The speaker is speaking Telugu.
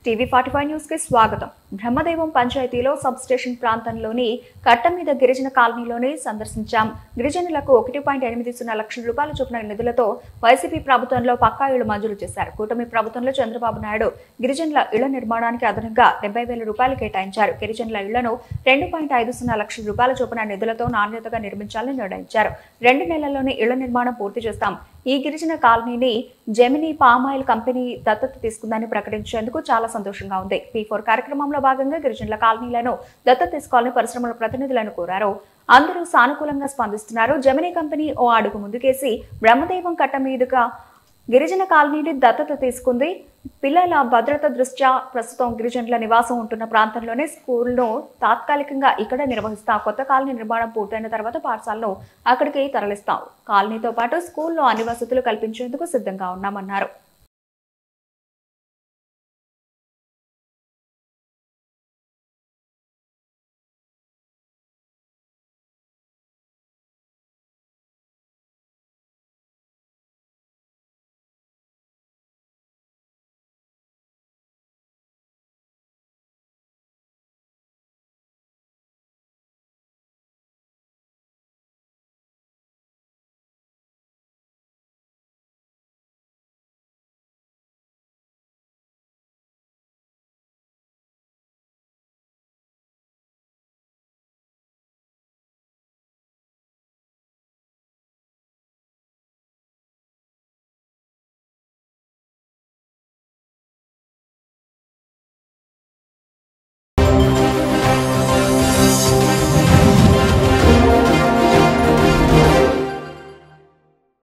టీవీ45 న్యూస్ కి స్వాగతం. బ్రహ్మదేవం పంచాయతీలో సబ్ స్టేషన్ ప్రాంతంలోని కట్ట మీద గిరిజన కాలనీలోని సందర్శించాం. గిరిజనులకు 1.80 లక్షల రూపాయల చొప్పున నిధులతో వైసీపీ ప్రభుత్వంలో పక్కా ఇళ్లు మంజూరు చేశారు. కూటమి ప్రభుత్వంలో చంద్రబాబు నాయుడు గిరిజనుల ఇళ్ల నిర్మాణానికి అదనంగా 70,000 రూపాయలు కేటాయించారు. గిరిజనుల ఇళ్లను 2.50 లక్షల రూపాయల చొప్పున నిధులతో నాణ్యతగా నిర్మించాలని నిర్ణయించారు. 2 నెలల్లోనే ఇళ్ల నిర్మాణం పూర్తి చేస్తాం. ఈ గిరిజన కాలనీని జెమినీ పామాయిల్ కంపెనీ దత్తత తీసుకుందని ప్రకటించేందుకు చాలా సంతోషంగా ఉంది. P4 కార్యక్రమంలో భాగంగా గిరిజనుల కాలనీలను దత్తత తీసుకోవాలని పరిశ్రమల ప్రతినిధులను కోరారు. అందరూ సానుకూలంగా స్పందిస్తున్నారు. జెమినీ కంపెనీ ఓ అడుగు ముందుకేసి బ్రహ్మదేవం కట్ట మీదుగా గిరిజన కాలనీని దత్తత తీసుకుంది. పిల్లల భద్రత దృష్ట్యా ప్రస్తుతం గిరిజనుల నివాసం ఉంటున్న ప్రాంతంలోనే స్కూల్ను తాత్కాలికంగా ఇక్కడ నిర్వహిస్తాం. కొత్త కాలనీ నిర్మాణం పూర్తయిన తర్వాత పాఠశాలను అక్కడికి తరలిస్తాం. కాలనీతో పాటు స్కూల్లో అన్ని వసతులు కల్పించేందుకు సిద్ధంగా ఉన్నామన్నారు.